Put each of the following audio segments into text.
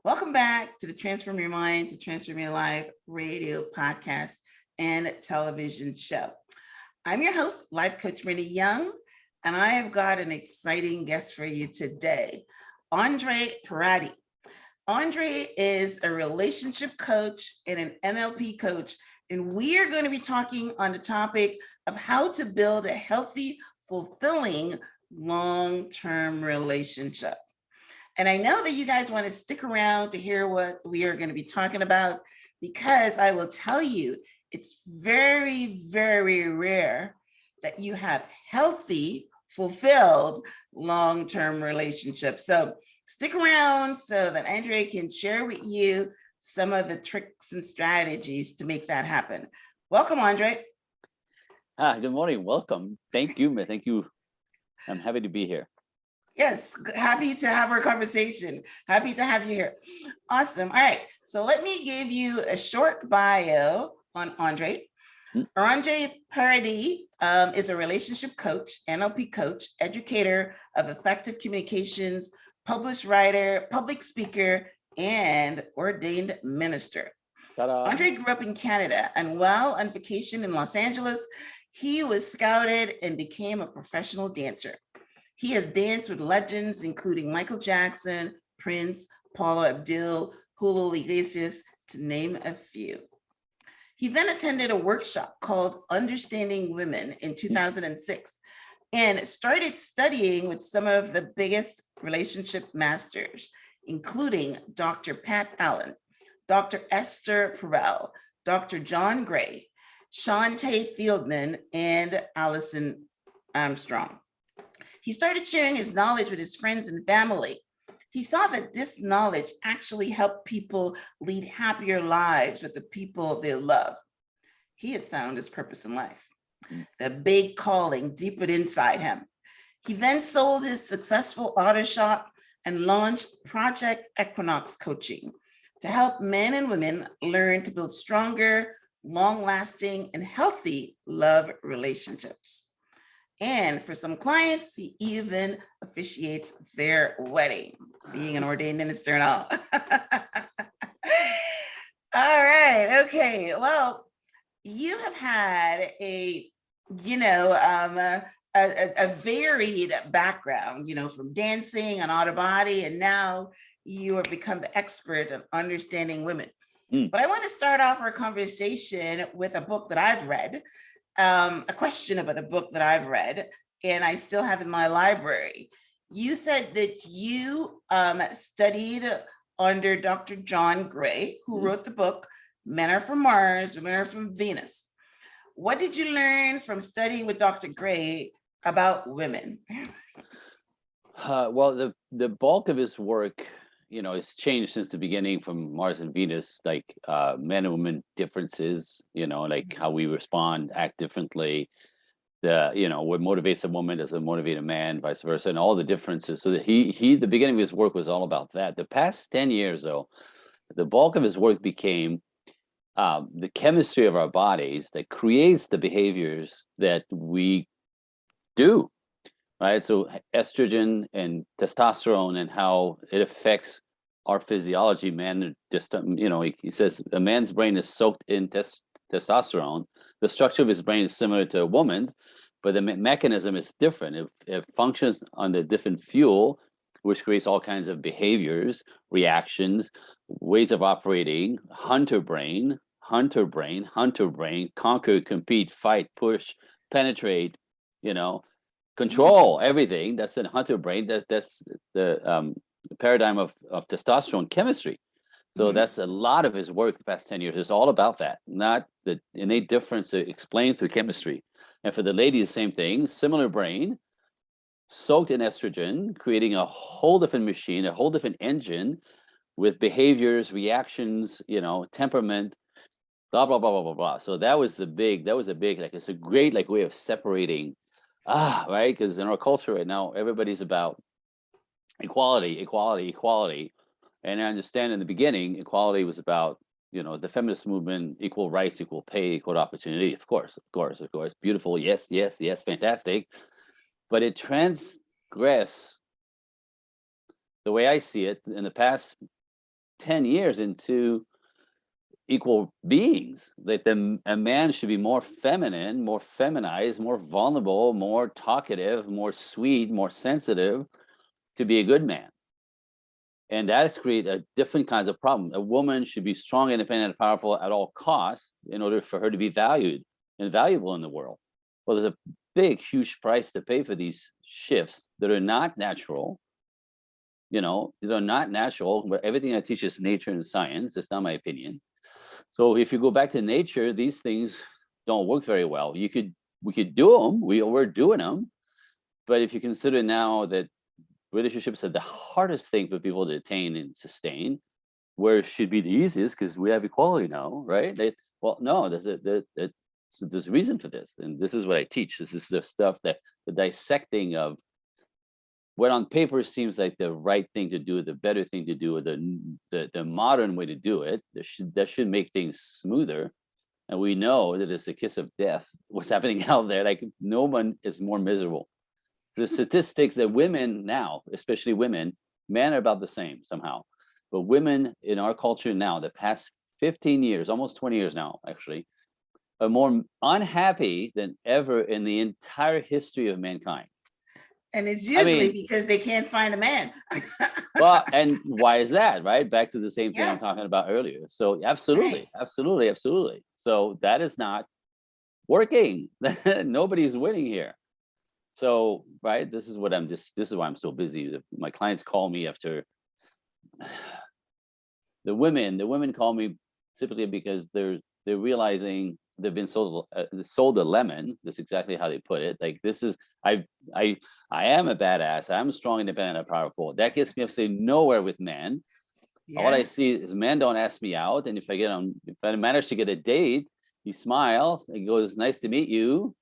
Welcome back to the Transform Your Mind to Transform Your Life radio, podcast, and television show. I'm your host, Life Coach Renee Young, and I have got an exciting guest for you today, Andre Paradis. Andre is a relationship coach and an NLP coach, and we are going to be talking on the topic of how to build a healthy, fulfilling, long-term relationship. And I know that you guys want to stick around to hear what we are going to be talking about, because I will tell you, it's very, very rare that you have healthy, fulfilled, long-term relationships. So stick around so that Andre can share with you some of the tricks and strategies to make that happen. Welcome, Andre. Good morning. Welcome. Thank you. Thank you. I'm happy to be here. Yes, happy to have our conversation. Happy to have you here. Awesome. All right. So let me give you a short bio on Andre. Andre Paradis is a relationship coach, NLP coach, educator of effective communications, published writer, public speaker, and ordained minister. Ta-da. Andre grew up in Canada, and while on vacation in Los Angeles, he was scouted and became a professional dancer. He has danced with legends, including Michael Jackson, Prince, Paula Abdul, Julio Iglesias, to name a few. He then attended a workshop called Understanding Women in 2006 and started studying with some of the biggest relationship masters, including Dr. Pat Allen, Dr. Esther Perel, Dr. John Gray, Shante Fieldman, and Allison Armstrong. He started sharing his knowledge with his friends and family. He saw that this knowledge actually helped people lead happier lives with the people they love. He had found his purpose in life, the big calling deep inside him. He then sold his successful auto shop and launched Project Equinox coaching to help men and women learn to build stronger, long-lasting, and healthy love relationships. And for some clients, he even officiates their wedding, being an ordained minister and all. All right. Okay. Well, you have had a varied background, from dancing and auto body, and now you have become the expert of understanding women. But I want to start off our conversation with a book that I've read. A question about a book that I've read and I still have in my library. You said that you studied under Dr. John Gray, who wrote the book, Men Are From Mars, Women Are From Venus. What did you learn from studying with Dr. Gray about women? Well, the bulk of his work, it's changed since the beginning from Mars and Venus, like men and women differences, like how we respond, act differently. What motivates a woman doesn't motivate a man, vice versa, and all the differences. So that the beginning of his work was all about that. The past 10 years, though, the bulk of his work became the chemistry of our bodies that creates the behaviors that we do. Right, so estrogen and testosterone and how it affects our physiology. Man, just he says a man's brain is soaked in testosterone. The structure of his brain is similar to a woman's, but the mechanism is different. It functions on a different fuel, which creates all kinds of behaviors, reactions, ways of operating. Hunter brain, conquer, compete, fight, push, penetrate. Control everything. That's the hunter brain. That's the paradigm of testosterone chemistry. So that's a lot of his work the past 10 years is all about that, not the innate difference explained through chemistry. And for the lady, the same thing, similar brain, soaked in estrogen, creating a whole different machine, a whole different engine with behaviors, reactions, temperament, blah, blah, blah, blah, blah, blah. So that was a big, it's a great way of separating. Right, because in our culture right now, everybody's about equality. And I understand in the beginning, equality was about, the feminist movement, equal rights, equal pay, equal opportunity. Of course. Beautiful. Yes. Fantastic. But it transgressed, the way I see it, in the past 10 years into equal beings, that a man should be more feminine, more feminized, more vulnerable, more talkative, more sweet, more sensitive to be a good man. And that has created a different kinds of problem. A woman should be strong, independent, and powerful at all costs in order for her to be valued and valuable in the world. Well, there's a big, huge price to pay for these shifts that are not natural. That are not natural. But everything I teach is nature and science. It's not my opinion. So if you go back to nature, these things don't work very well. We could do them. We're doing them. But if you consider now that relationships are the hardest thing for people to attain and sustain, where it should be the easiest because we have equality now, right? No, there's a reason for this, and this is what I teach. This is the stuff that the dissecting of what on paper seems like the right thing to do, the better thing to do, the modern way to do it. That should make things smoother. And we know that it's the kiss of death. What's happening out there? Like, no one is more miserable. The statistics that women now, especially women, men are about the same somehow, but women in our culture now, the past 15 years, almost 20 years now, actually, are more unhappy than ever in the entire history of mankind. And it's usually because they can't find a man. Well, and why is that, right? Back to the same thing Yeah. I'm talking about earlier. So absolutely, Right. absolutely. So that is not working. Nobody's winning here. So, right, this is why I'm so busy. My clients call me after the women call me simply because they're realizing they've been sold a lemon. That's exactly how they put it. Like, this is, I am a badass. I'm strong, independent, and powerful. That gets me absolutely nowhere with men. Yeah. All I see is men don't ask me out. And if I manage to get a date, he smiles and goes, "Nice to meet you."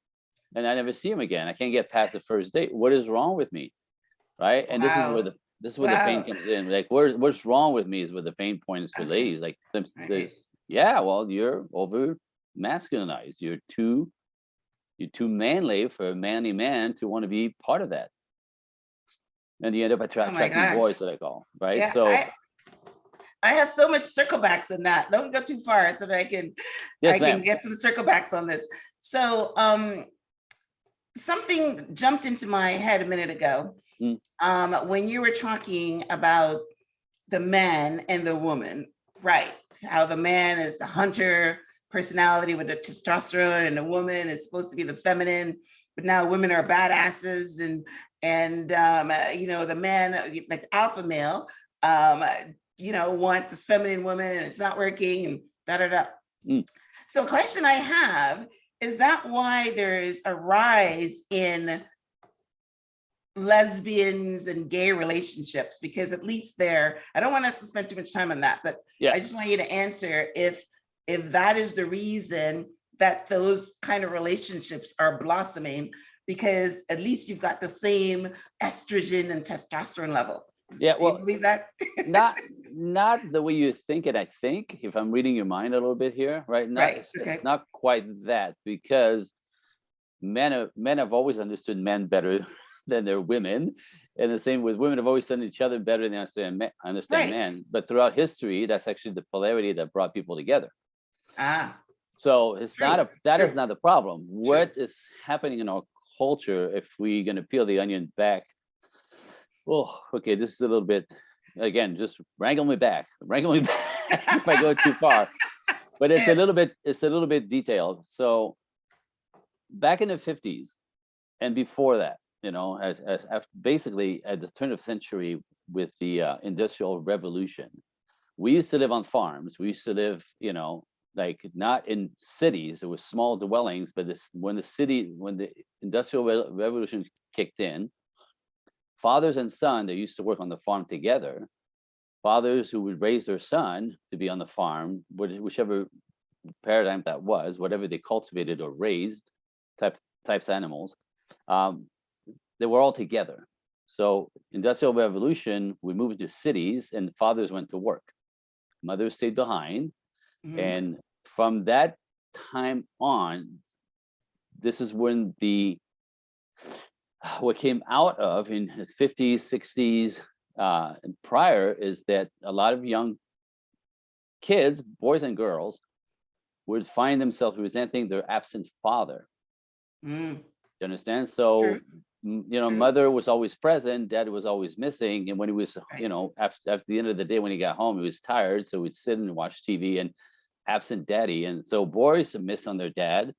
And I never see him again. I can't get past the first date. What is wrong with me, right? And Wow. this is where the pain comes in. Like, what's wrong with me is where the pain point is for ladies. Like, yeah, well, you're over masculinized. You're too manly for a manly man to want to be part of that. And you end up attracting boys that I call, right? Yeah, so I have so much circlebacks in that. Don't go too far so that I can get some circlebacks on this. So something jumped into my head a minute ago when you were talking about the man and the woman, right? How the man is the hunter personality with the testosterone, and the woman is supposed to be the feminine, but now women are badasses, and the man, like the alpha male, want this feminine woman, and it's not working, and da-da-da. So the question I have is that why there's a rise in lesbians and gay relationships? Because at least I don't want us to spend too much time on that, but I just want you to answer if that is the reason that those kind of relationships are blossoming, because at least you've got the same estrogen and testosterone level. Yeah, do you believe that? not the way you think it. I think, if I'm reading your mind a little bit here, right? It's not quite that, because men have always understood men better than their women, and the same with women have always done each other better than they understand men. But throughout history, that's actually the polarity that brought people together. So it's that is not the problem. What is happening in our culture, if we're going to peel the onion back? Oh, okay, this is a little bit, again, just wrangle me back if I go too far. But it's a little bit detailed. So back in the 50s and before that, as basically at the turn of century with the Industrial Revolution, we used to live on farms. We used to live, like, not in cities. There were small dwellings, but when the Industrial Revolution kicked in, fathers and son, they used to work on the farm together. Fathers who would raise their son to be on the farm, whichever paradigm that was, whatever they cultivated or raised, types of animals, they were all together. So Industrial Revolution, we moved to cities, and fathers went to work. Mothers stayed behind. And from that time on, this is when what came out of in the 50s, 60s, and prior, is that a lot of young kids, boys and girls, would find themselves resenting their absent father. Mm. You understand? So, True. True. Mother was always present, dad was always missing. And when he was, Right. after the end of the day, when he got home, he was tired. So he'd sit and watch TV and absent daddy. And so boys miss on their dad,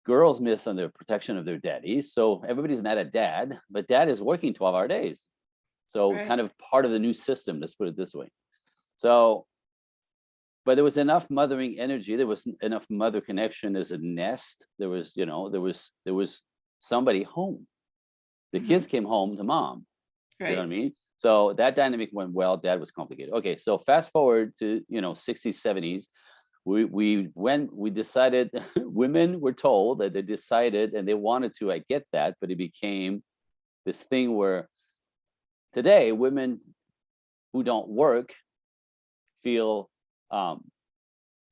girls miss on the protection of their daddy. So everybody's mad at dad, but dad is working 12-hour days. So Right. kind of part of the new system, let's put it this way. So, but there was enough mothering energy. There was enough mother connection as a nest. There was, there was somebody home. The kids came home to mom. You know what I Right. mean? So that dynamic went well. Dad was complicated. Okay, so fast forward to 60s, 70s. We decided, women were told that they decided and they wanted to, I get that, but it became this thing where today women who don't work feel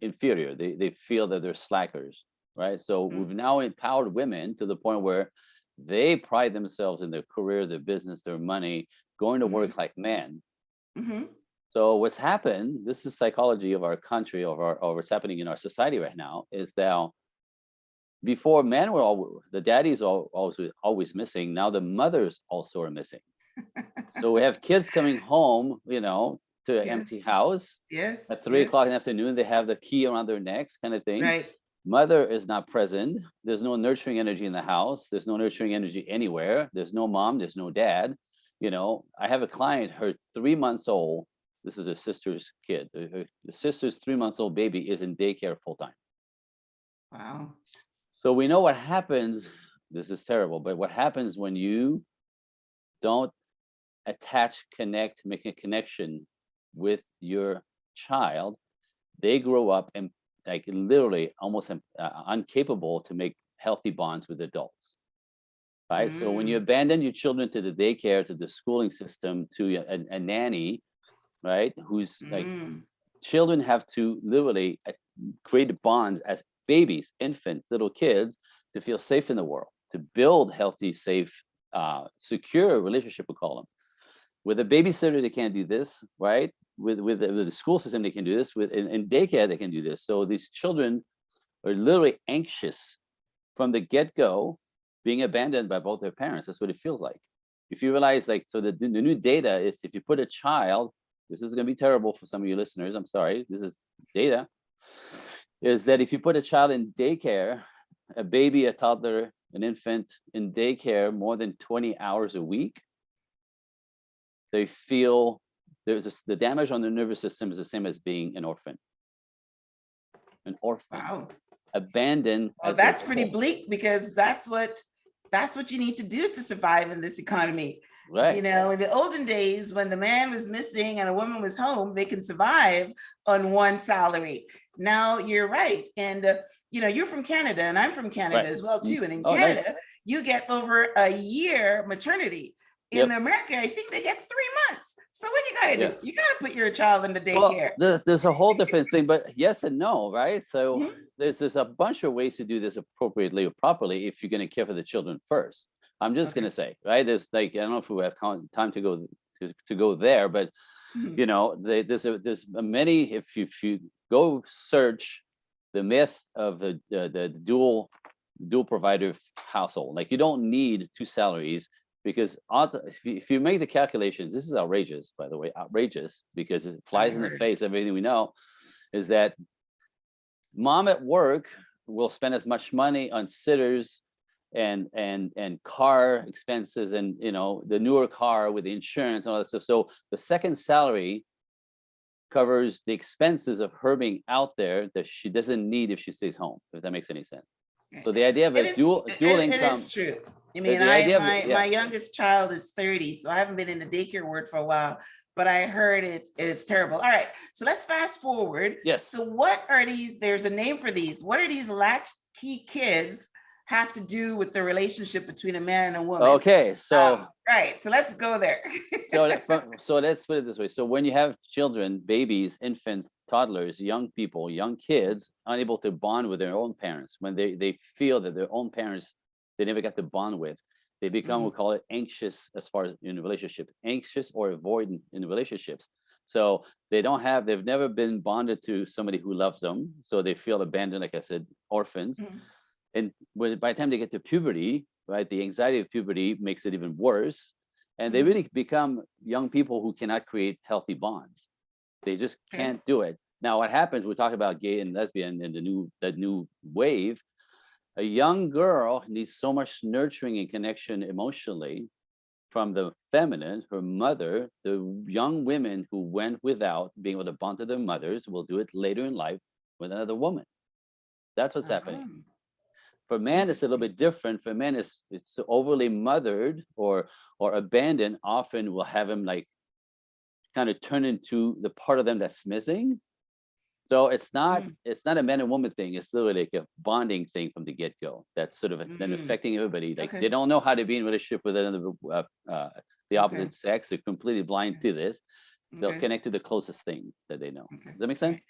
inferior. They feel that they're slackers, right? So we've now empowered women to the point where they pride themselves in their career, their business, their money, going to work like men. Mm-hmm. So what's happened, this is psychology of our country, of what's happening in our society right now, is now before men were the daddies are always missing. Now the mothers also are missing. So we have kids coming home, to an empty Yes. house Yes. at 3 o'clock Yes. in the afternoon. They have the key around their necks, kind of thing. Right. Mother is not present. There's no nurturing energy in the house. There's no nurturing energy anywhere. There's no mom. There's no dad. I have a client, her 3 months old. This is her sister's kid. The sister's 3 months old baby is in daycare full time. Wow. So we know what happens. This is terrible, but what happens when you don't attach, connect, make a connection with your child, they grow up and like literally almost incapable to make healthy bonds with adults. Right. So when you Mm. abandon your children to the daycare, to the schooling system, to a nanny, right, who's like, Mm. children have to literally create bonds as babies, infants, little kids, to feel safe in the world, to build healthy, safe, secure relationship, we call them. With a babysitter, they can't do this, right? With the school system, they can do this. In daycare, they can do this. So these children are literally anxious from the get-go, being abandoned by both their parents. That's what it feels like. If you realize, like, so the new data is, if you put a child, this is going to be terrible for some of you listeners, I'm sorry, this is data, is that if you put a child in daycare, a baby, a toddler, an infant in daycare more than 20 hours a week, they feel the damage on the nervous system is the same as being an orphan. An orphan. Wow. Abandoned Well, at their that's pretty core. bleak because that's what you need to do to survive in this economy. Right. In the olden days, when the man was missing and a woman was home, they can survive on one salary. Now you're right. And, you're from Canada and I'm from Canada as well, too. And in Canada, nice. You get over a year maternity. In America, I think they get 3 months. So what you got to do? You got to put your child in the daycare. Well, there's a whole different thing, but yes and no, right? So there's a bunch of ways to do this appropriately or properly if you're going to care for the children first. I'm just going to say, right? There's like, I don't know if we have time to go to go there, but there's many. If you go search the myth of the dual provider household, like you don't need two salaries. Because if you make the calculations, this is outrageous, by the way, outrageous, because it flies in the face of everything we know, is that mom at work will spend as much money on sitters and car expenses and the newer car with the insurance and all that stuff. So the second salary covers the expenses of her being out there that she doesn't need if she stays home, if that makes any sense. So the idea of a dual income. It is true. I mean, my youngest child is 30, so I haven't been in the daycare ward for a while, but I heard it's terrible. All right, so let's fast forward. Yes. So what are these? There's a name for these. What are these latchkey kids have to do with the relationship between a man and a woman? Okay, so right. So let's go there. so let's put it this way. So when you have children, babies, infants, toddlers, young people, young kids, unable to bond with their own parents, when they feel that their own parents they never got to bond with, they become, we call it anxious as far as in relationships, anxious or avoidant in relationships. So they've never been bonded to somebody who loves them. So they feel abandoned, like I said, orphans. Mhm. And by the time they get to puberty, right, the anxiety of puberty makes it even worse. And they Mhm. really become young people who cannot create healthy bonds. They just Okay. can't do it. Now, what happens, we talk about gay and lesbian and the new wave. A young girl needs so much nurturing and connection emotionally from the feminine, her mother. The young women who went without being able to bond to their mothers will do it later in life with another woman. That's what's happening. Uh-huh. For man, it's a little bit different. For men, it's overly mothered or abandoned. Often will have him like kind of turn into the part of them that's missing. So it's not Mm. a man and woman thing. It's literally like a bonding thing from the get-go. That's sort of then Mm. affecting everybody. Like Okay. they don't know how to be in a relationship with another the opposite Okay. sex. They're completely blind to this. They'll Okay. connect to the closest thing that they know. Okay. Does that make All sense? right.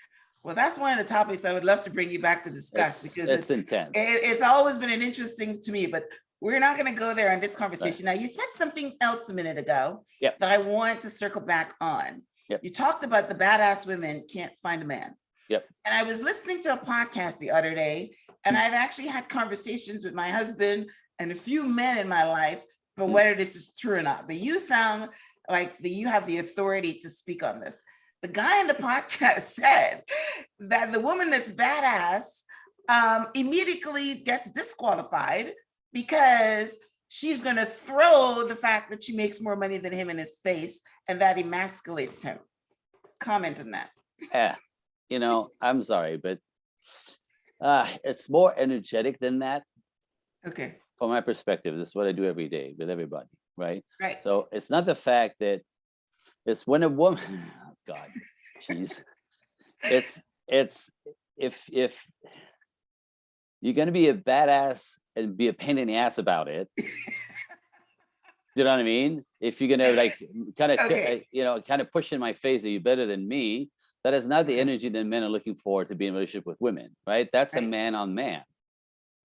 Well, that's one of the topics I would love to bring you back to discuss because It's intense. it's always been an interesting to me, but we're not going to go there on this conversation. Right. Now, you said something else a minute ago Yep. that I want to circle back on. Yep. You talked about the badass women can't find a man. Yep. And I was listening to a podcast the other day, and I've actually had conversations with my husband and a few men in my life, but whether this is true or not. But you sound like you have the authority to speak on this. The guy in the podcast said that the woman that's badass immediately gets disqualified because she's going to throw the fact that she makes more money than him in his face, and that emasculates him. Comment on that. Yeah. You know, I'm sorry, but it's more energetic than that. Okay. From my perspective, this is what I do every day with everybody, right? Right. So it's not the fact that it's when a woman, oh God, jeez, it's if you're gonna be a badass and be a pain in the ass about it. Do you know what I mean? If you're gonna like kind of Okay. kind of push in my face that you're better than me, that is not the Okay. energy that men are looking for to be in a relationship with women, right? That's a Right. man on man,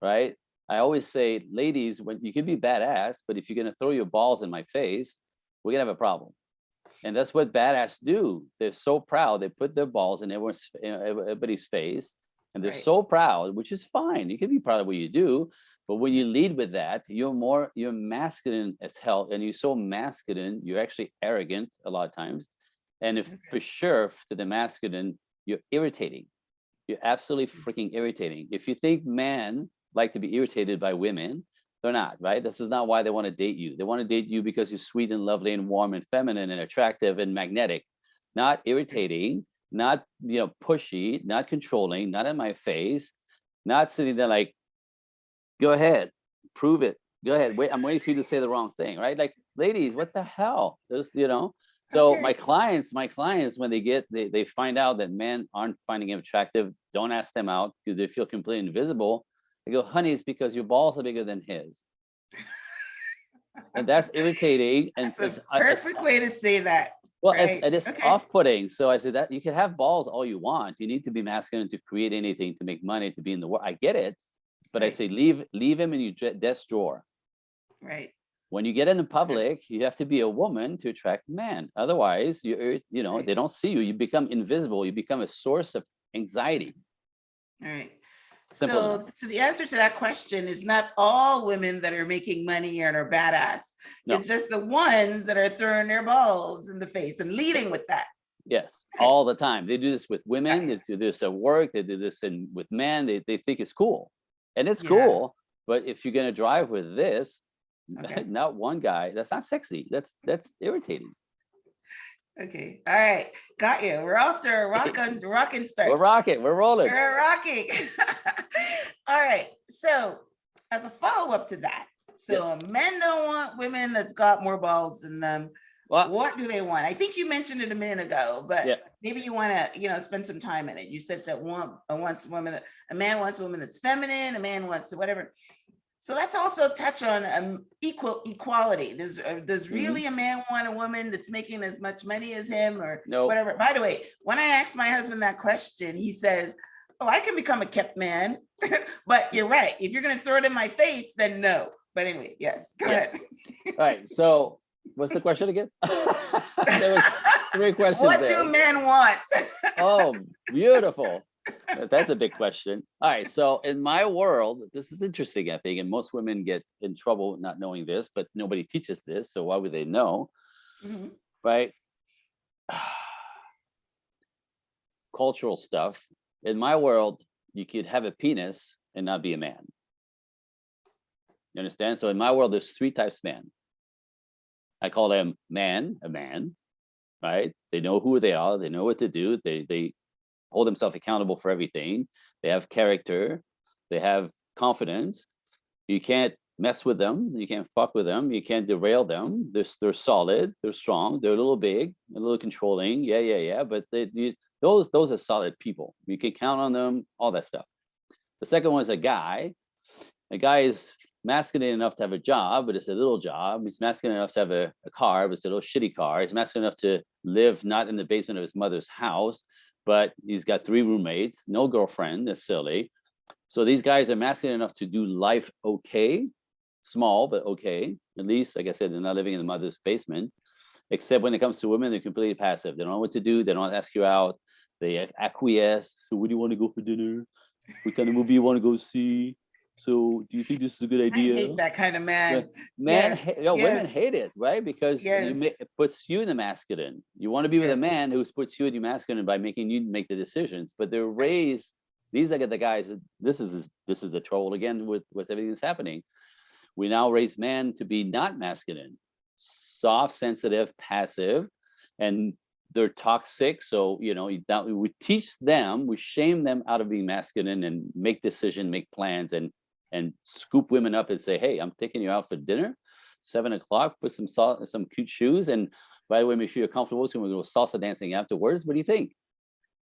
right? I always say, ladies, when you can be badass, but if you're gonna throw your balls in my face, we're gonna have a problem. And that's what badass do. They're so proud. They put their balls in everybody's face, and they're Right. so proud, which is fine. You can be proud of what you do, but when you lead with that, you're masculine as hell, and you're so masculine, you're actually arrogant a lot of times. And if for sure to the masculine, you're irritating. You're absolutely freaking irritating. If you think men like to be irritated by women, they're not, right? This is not why they want to date you. They want to date you because you're sweet and lovely and warm and feminine and attractive and magnetic, not irritating, not pushy, not controlling, not in my face, not sitting there like, go ahead, prove it. Go ahead. Wait, I'm waiting for you to say the wrong thing, right? Like, ladies, what the hell? So my clients, when they find out that men aren't finding him attractive, don't ask them out because they feel completely invisible. I go, honey, it's because your balls are bigger than his. And that's irritating. And That's a perfect way to say that. Well, right? it's off-putting. So I said that you can have balls all you want. You need to be masculine to create anything, to make money, to be in the world. I get it. But I say leave him in your desk drawer. Right. When you get into public, you have to be a woman to attract men. Otherwise, they don't see you. You become invisible. You become a source of anxiety. All right. Simple So the answer to that question is not all women that are making money and are badass. No. It's just the ones that are throwing their balls in the face and leading with that. Yes, all the time. They do this with women. They do this at work. They do this with men. They think it's cool. And it's cool. But if you're going to drive with this, not one guy, that's not sexy. That's irritating. Okay. All right. Got you. We're off to a rocking start. We're rocking. We're rolling. We're rocking. All right. So as a follow-up to that, men don't want women that's got more balls than them. What do they want? I think you mentioned it a minute ago, but maybe you want to, spend some time in it. You said that a man wants a woman that's feminine, a man wants whatever. So let's also touch on equality. Does really a man want a woman that's making as much money as him or whatever? By the way, when I asked my husband that question, he says, oh, I can become a kept man, but you're right. If you're going to throw it in my face, then no. But anyway, yes, go ahead. All right. So what's the question again? Three questions What there. do men want? Oh, beautiful. That's a big question. All right. So in my world, this is interesting, I think, and most women get in trouble not knowing this, but nobody teaches this. So why would they know? Mhm. Right? Cultural stuff. In my world, you could have a penis and not be a man. You understand? So in my world, there's three types of men. I call them a man, right? They know who they are, they know what to do, they hold themselves accountable for everything. They have character, they have confidence. You can't mess with them, you can't fuck with them, you can't derail them. They're solid, they're strong, they're a little big, a little controlling. Yeah. But those are solid people. You can count on them, all that stuff. The second one is a guy. A guy is masculine enough to have a job, but it's a little job. He's masculine enough to have a car, but it's a little shitty car. He's masculine enough to live not in the basement of his mother's house, but he's got 3 roommates, no girlfriend necessarily. So these guys are masculine enough to do life okay, small, but okay. At least, like I said, they're not living in the mother's basement. Except when it comes to women, they're completely passive. They don't know what to do. They don't ask you out. They acquiesce. So where do you want to go for dinner? What kind of movie you want to go see? So do you think this is a good I idea? hate that kind of man. Men, Yes, women yes, hate it, right? Because yes. it puts you in the masculine. You want to be with a Yes. man who puts you in the masculine by making you make the decisions. But they're Right. raised. These are the guys. This is the trouble again with everything that's happening. We now raise men to be not masculine, soft, sensitive, passive, and they're toxic. So we teach them, we shame them out of being masculine and make decisions, make plans, and scoop women up and say, hey, I'm taking you out for dinner, 7 o'clock, put some cute shoes, and by the way, make sure you're comfortable. So we're going to go salsa dancing afterwards. What do you think?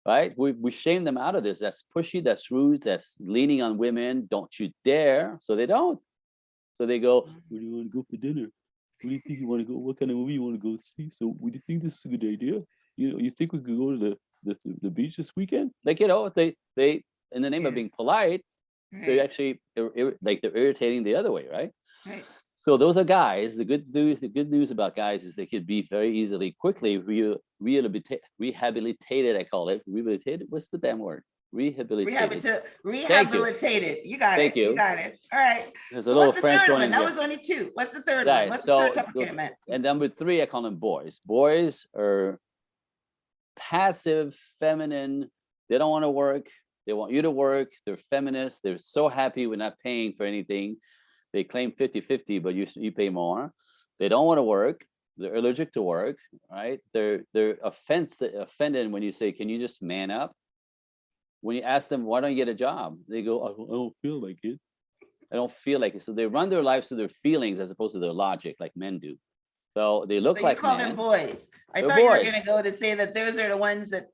Right? We shame them out of this. That's pushy, that's rude, that's leaning on women. Don't you dare. So they don't. So they go, where do you want to go for dinner? What do you think you want to go? What kind of movie you want to go see? So would you think this is a good idea? You think we could go to the beach this weekend? Like, they in the name of being Yes. polite, they Right. actually they're irritating the other way, right? Right. So those are guys. The good news about guys is they could be very easily, quickly rehabilitated. I call it rehabilitated. What's the damn word? Rehabilitated. Thank you. Rehabilitated. You got Thank it. You you. got it. All right. There's a So little what's the French third going one? in That here. was only 2. What's the third one? Right. What's the third So type of man? and number 3, I call them boys. Boys are passive, feminine. They don't want to work. They want you to work. They're feminists. They're so happy we're not paying for anything. They claim 50-50, but you pay more. They don't want to work. They're allergic to work, right? They're offended when you say, can you just man up? When you ask them, why don't you get a job? They go, I don't feel like it. I don't feel like it. So they run their lives through their feelings as opposed to their logic, like men do. So they look So you like call them men. boys. I They're thought you were boys. going to go to say that those are the ones that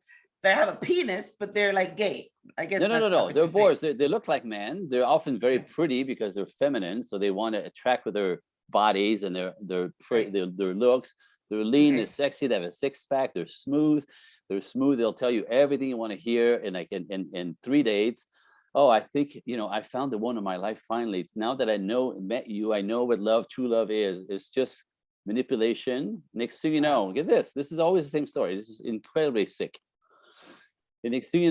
have a penis, but they're like gay. I guess that's not what They're you're saying. boys. They look like men. They're often very Okay. pretty because they're feminine. So they want to attract with their bodies and Right. their looks. They're lean, they're Okay. sexy, they have a six-pack, they're smooth. They'll tell you everything you want to hear in 3 dates. Oh, I think, I found the one in my life finally. Now that I met you, I know what true love is. It's just manipulation. Next thing you Wow. know, get this. This is always the same story. This is incredibly sick. The next thing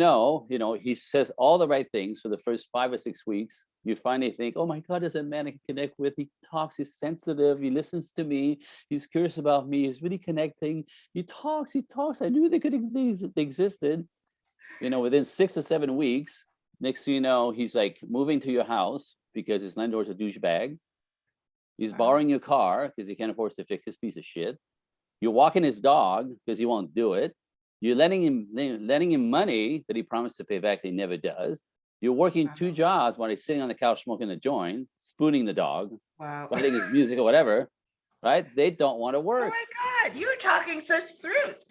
he says all the right things for the first 5 or 6 weeks. You finally think, oh my God, there's a man I can connect with. He talks, he's sensitive, he listens to me, he's curious about me, he's really connecting. He talks. I knew they existed. Within 6 or 7 weeks, next thing you know, he's like moving to your house because his landlord's a douchebag. He's Wow. borrowing your car because he can't afford to fix his piece of shit. You're walking his dog because he won't do it. You're letting him money that he promised to pay back that he never does. You're working 2 jobs while he's sitting on the couch smoking a joint, spooning the dog, Wow. writing his music or whatever, right? They don't want to Oh work. my God, you're talking such truth.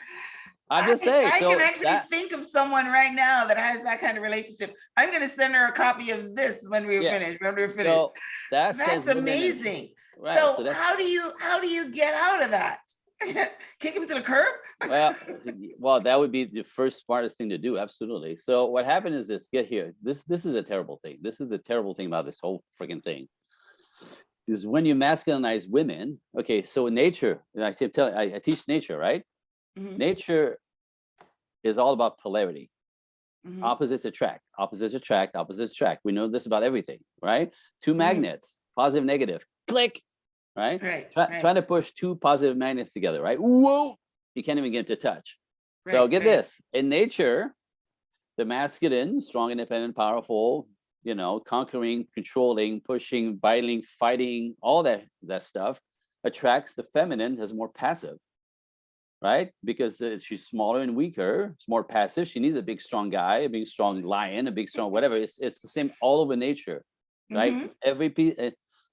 I'm just saying. I So can actually think of someone right now that has that kind of relationship. I'm going to send her a copy of this when we're finished. So That's amazing. Right. So how do you get out of that? Kick him to the curb? well, that would be the first smartest thing to do. Absolutely. So what happened is this. Get here. This is a terrible thing. This is a terrible thing about this whole freaking thing. Is when you masculinize women. Okay, so in nature, I teach nature, right? Mhm. Nature is all about polarity. Mhm. Opposites attract, opposites attract, opposites attract. We know this about everything, right? Two Mhm. magnets, positive, negative, click, right? Right. Trying to push two positive magnets together, right? Whoa, you can't even get to touch. So Right. get Right. this, in nature, the masculine, strong, independent, powerful, conquering, controlling, pushing, biting, fighting, all that stuff attracts the feminine as more passive, right? Because she's smaller and weaker, it's more passive. She needs a big, strong guy, a big, strong lion, a big, strong whatever. It's the same all over nature, right? Mhm. Every piece,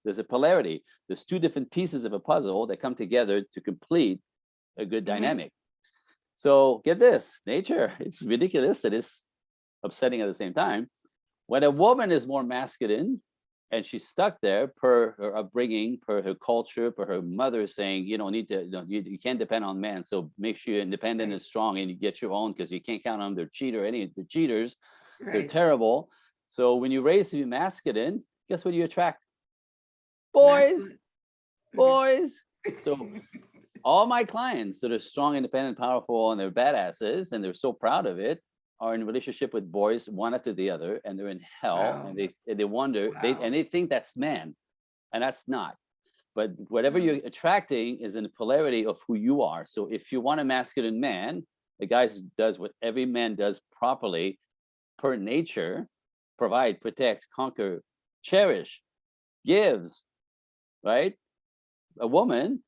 there's a polarity. There's two different pieces of a puzzle that come together to complete a good Mhm. dynamic. So get this, nature, it's ridiculous. It is upsetting at the same time. When a woman is more masculine and she's stuck there per her upbringing, per her culture, per her mother saying, you don't need to, you can't depend on men. So make sure you're independent Right. and strong and you get your own because you can't count on them. They're cheater, any of the cheaters, they're Right. terrible. So when you raise to be masculine, guess what you attract? Boys, Masculine. Okay. boys. So all my clients that are strong, independent, powerful, and they're badasses, and they're so proud of it, are in relationship with boys one after the other, and they're in hell, Wow. and they wonder Wow. they think that's man, and that's not. But whatever Wow. you're attracting is in the polarity of who you are. So if you want a masculine man, the guy does what every man does properly per nature: provide, protect, conquer, cherish, gives. Right? A woman,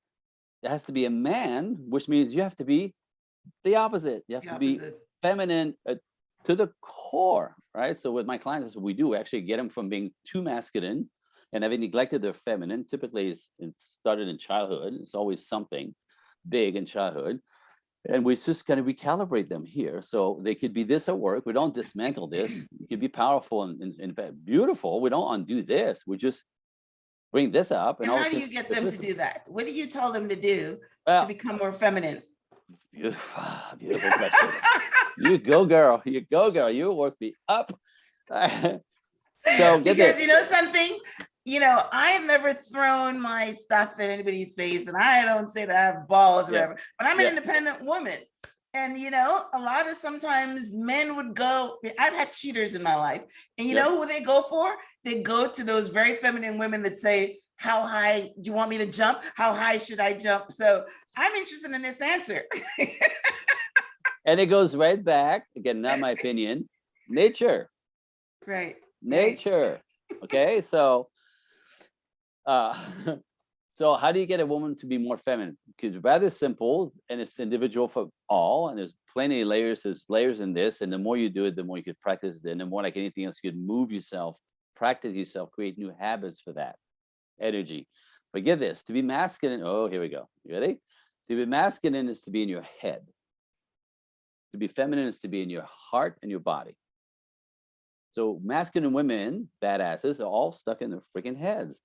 it has to be a man, which means you have to be the opposite. You have The to be opposite. feminine to the core, right? So with my clients, that's what we do. We actually get them from being too masculine and having neglected their feminine. Typically, it started in childhood. It's always something big in childhood. And we just kind of recalibrate them here. So they could be this at work. We don't dismantle this. You could be powerful and beautiful. We don't undo this. We just bring this up. And And all of how a do sudden, you get it's them to listen. do that? What do you tell them to do to Well, become more feminine? beautiful, beautiful question. You go, girl. You go, girl. You work me up. So get Because this. you know something, I have never thrown my stuff in anybody's face, and I don't say that I have balls or Yeah. whatever, but I'm an Yeah. independent woman. And a lot of sometimes men would go, I've had cheaters in my life, and Yep. who they go for? They go to those very feminine women that say, how high do you want me to jump? How high should I jump? So I'm interested in this answer. And it goes right back, again, not my opinion, nature. Right, right. Nature. Okay. So uh so how do you get a woman to be more feminine? Because rather simple, and it's individual for all, and there's plenty of layers. There's layers in this, and the more you do it, the more you could practice it, and the more like anything else, you could move yourself, practice yourself, create new habits for that energy. But get this, to be masculine, oh, here we go. You ready? To be masculine is to be in your head. To be feminine is to be in your heart and your body. So masculine women, badasses, are all stuck in their freaking heads.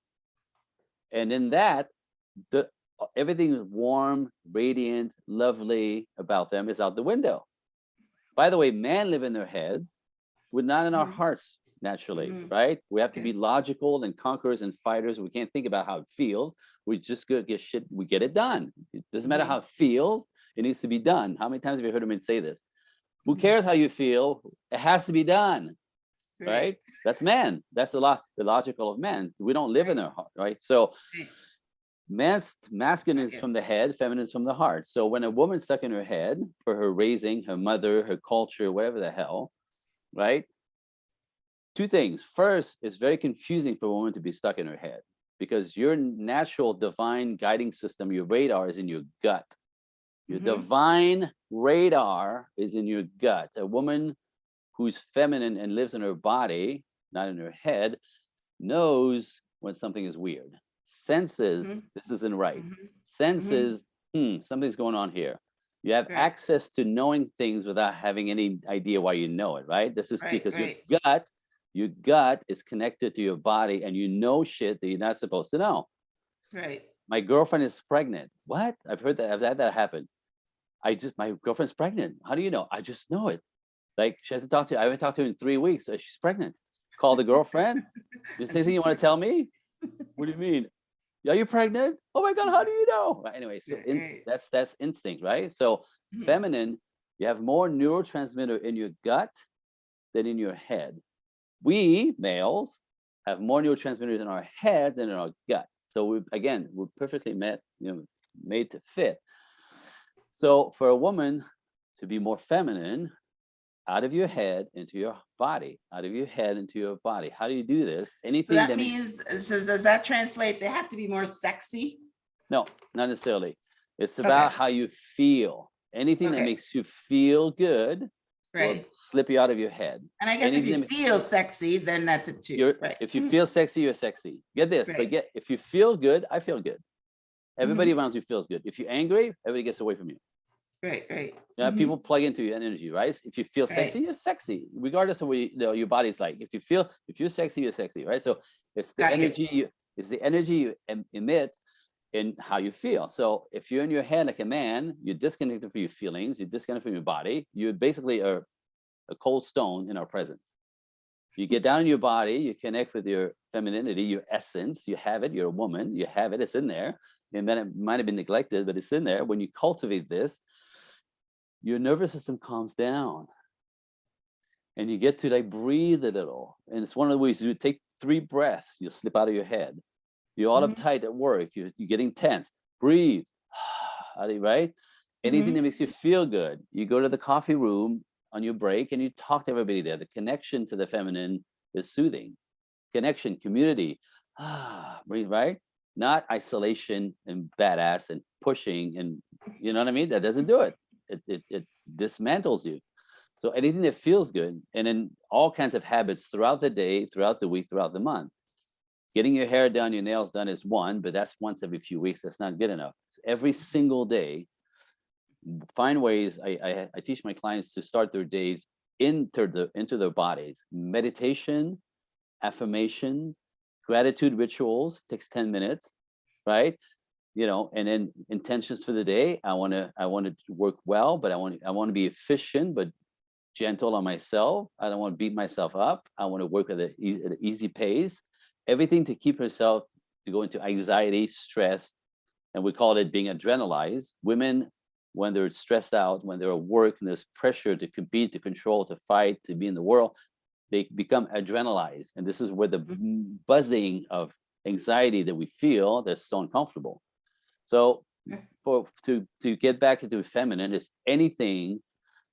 And in that, the everything warm, radiant, lovely about them is out the window. By the way, men live in their heads. We're not in our Mhm, hearts naturally, mhm. right? We have to be Okay. logical and conquerors and fighters. We can't think about how it feels. We just go get shit. We get it done. It doesn't matter how Mhm, it feels. It needs to be done. How many times have you heard men say this? Who mhm. cares how you feel? It has to be done, Right, right? That's man. That's the logical of men. We don't live in right, our heart, right? So right. masculine Got is you. from the head, feminine is from the heart. So when a woman's stuck in her head for her raising, her mother, her culture, whatever the hell, right? Two things. First, it's very confusing for a woman to be stuck in her head because your natural divine guiding system, your radar, is in your gut. Your Mhm, divine radar is in your gut. A woman who's feminine and lives in her body, not in her head, knows when something is weird, senses mhm, this isn't right, mhm, mhm. senses, something's going on here. You have Right, access to knowing things without having any idea why you know it, right? This is right, because right, your gut is connected to your body and you know shit that you're not supposed to know. right. My girlfriend is pregnant. What? I've heard that. I've had that happen. My girlfriend's pregnant. How do you know? I just know it. Like she hasn't talked to, I haven't talked to her in 3 weeks. She's pregnant. Call the girlfriend. Is there And anything she's you want to tell pregnant. me? What do you mean? Are you pregnant? Oh my God, how do you know? Anyway, so Right. that's instinct, right? So Mhm. feminine, you have more neurotransmitter in your gut than in your head. We males have more neurotransmitters in our heads than in our guts. So we're perfectly made to fit. So for a woman to be more feminine, out of your head into your body, out of your head into your body. How do you do this? So Anything that that makes means, so does that translate? They have to be more sexy? no, not necessarily. It's about Okay. how you feel. Anything that Okay. makes you feel good will Right. slip you out of your head. And I guess if Anything you that feel sexy, then that's it too. you're Right. if you feel sexy, you're sexy. Get this, but Right. get if you feel good, I feel good. Everybody Hmm. around you feels good. If you're angry, everybody gets away from you. Right. Right. People plug into your energy, right? If you feel sexy, Right. you're sexy, regardless of what your body's like. If you're sexy, you're sexy, right? So it's the Got you. energy you emit in how you feel. So if you're in your head like a man, you're disconnected from your feelings, you're disconnected from your body. You basically are a cold stone in our presence. You get down in your body, you connect with your femininity, your essence, you have it, you're a woman, you have it, it's in there. And then it might have been neglected, but it's in there. When you cultivate this, your nervous system calms down and you get to like breathe a little. And it's one of the ways you take 3 breaths, you'll slip out of your head. You're all Hmm. uptight at work, you're getting tense. Breathe, right? Anything that Hmm. makes you feel good. You go to the coffee room on your break and you talk to everybody there. The connection to the feminine is soothing. Connection, community, breathe, right? Not isolation and badass and pushing and you know what I mean? That doesn't do it. It dismantles you. So anything that feels good, and then all kinds of habits throughout the day, throughout the week, throughout the month. Getting your hair done, your nails done is one, but that's once every few weeks. That's not good enough. Every single day, find ways. I teach my clients to start their days into their bodies. Meditation, affirmations, gratitude rituals takes 10 minutes, right? And then intentions for the day. I want to work well, but I want to be efficient, but gentle on myself. I don't want to beat myself up. I want to work at an easy pace. Everything to keep herself to go into anxiety, stress, and we call it being adrenalized. Women, when they're stressed out, when they're at work and there's pressure to compete, to control, to fight, to be in the world, they become adrenalized. And this is where the buzzing of anxiety that we feel that's so uncomfortable. So to get back into feminine is anything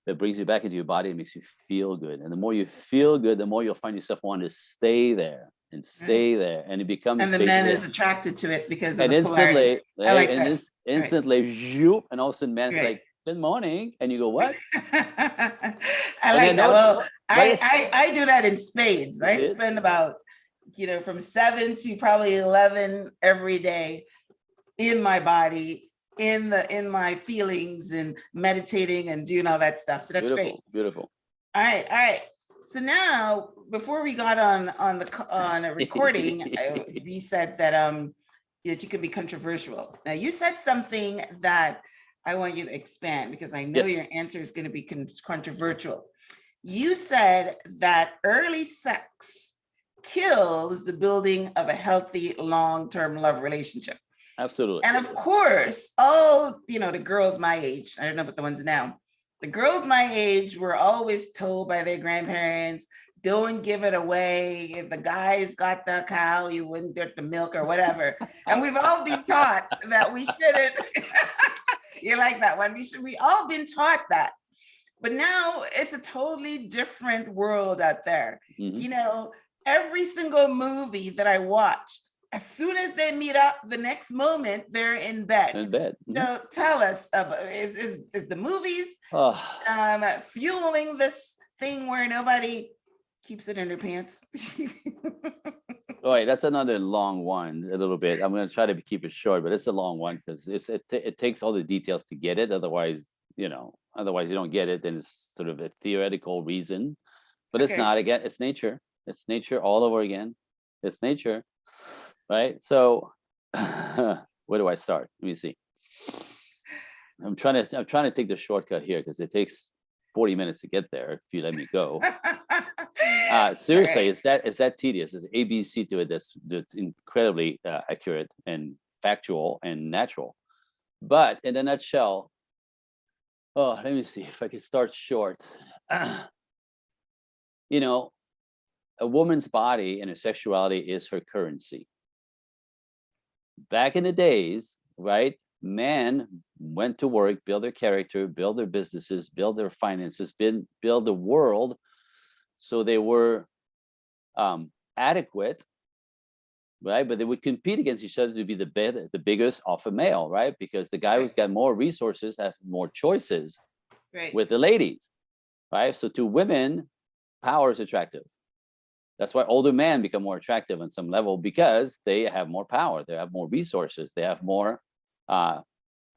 that brings you back into your body and makes you feel good. And the more you feel good, the more you'll find yourself wanting to stay there and Right. stay there. And it becomes And the man basically, is attracted to it because of and the polarity. instantly, I right? like And that. it's Right. instantly, zoop, and all of a sudden, man's Right. like, "Good morning," and you go, "What?" I And like then that. no, Well, but I, it's I I do that in spades. you I did spend about, from 7 to probably 11 every day in my body, in my feelings and meditating and doing all that stuff. So that's great. beautiful, beautiful. All right, all right. So now, before we got on a recording, we said that you could be controversial. Now, you said something that I want you to expand because I know Yes, your answer is going to be controversial. You said that early sex kills the building of a healthy long-term love relationship. absolutely. And of course, all, the girls my age, I don't know about the ones now, the girls my age were always told by their grandparents, don't give it away. If the guy's got the cow, you wouldn't get the milk or whatever. And we've all been taught that we shouldn't. You like that one? We all been taught that. But now it's a totally different world out there. Hmm. Every single movie that I watch, as soon as they meet up, the next moment they're in bed. In bed. Hmm. So tell us, is the movies Oh, fueling this thing where nobody keeps it in their pants? all right, that's another long one. A little bit. I'm going to try to keep it short, but it's a long one because it takes all the details to get it. Otherwise you don't get it. Then it's sort of a theoretical reason, but it's Okay. not. Again, it's nature. It's nature all over again. It's nature, right? So, where do I start? Let me see. I'm trying to take the shortcut here because it takes 40 minutes to get there if you let me go. Seriously, Right. it's that tedious. There's ABC to it that's incredibly accurate and factual and natural. But in a nutshell, oh, let me see if I can start short. You know, a woman's body and her sexuality is her currency. Back in the days, right? Men went to work, build their character, build their businesses, build their finances, build the world, so they were adequate, right? But they would compete against each other to be the biggest alpha male, right? Because the guy Right. who's got more resources has more choices Right. with the ladies, right? So to women, power is attractive. That's why older men become more attractive on some level, because they have more power, they have more resources, they have more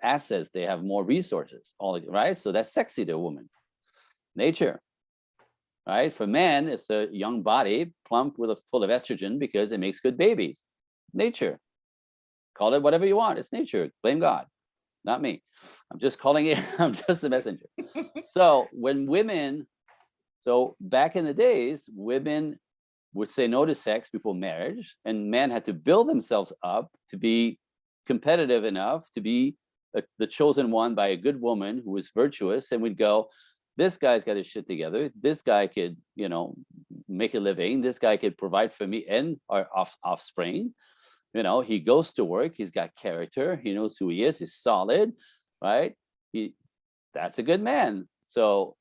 assets, they have more resources, all right? So that's sexy to a woman. Nature, right? For men, it's a young body, plump with full of estrogen because it makes good babies. Nature. Call it whatever you want. It's nature. Blame God, not me. I'm just calling it, I'm just a messenger. So when women, so back in the days, women would say no to sex before marriage, and men had to build themselves up to be competitive enough to be the chosen one by a good woman who was virtuous, and would go, this guy's got his shit together, this guy could, you know, make a living, this guy could provide for me and our offspring, you know, he goes to work, he's got character, he knows who he is, he's solid, right? That's a good man. So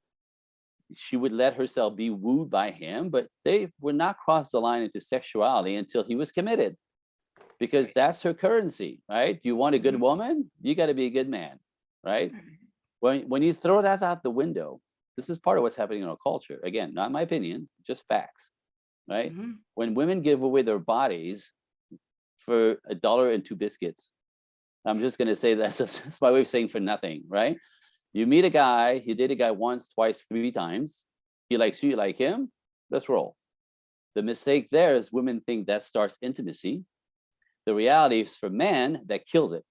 she would let herself be wooed by him, but they would not cross the line into sexuality until he was committed, because Right. that's her currency, right? You want a good Mhm. woman, you got to be a good man, right? When you throw that out the window, this is part of what's happening in our culture. Again, not my opinion, just facts, right? Mhm. When women give away their bodies for $1 and 2 biscuits, I'm just going to say that's my way of saying for nothing, right? You meet a guy, you date a guy once, twice, 3 times. He likes you, you like him. Let's roll. The mistake there is women think that starts intimacy. The reality is for men, that kills it.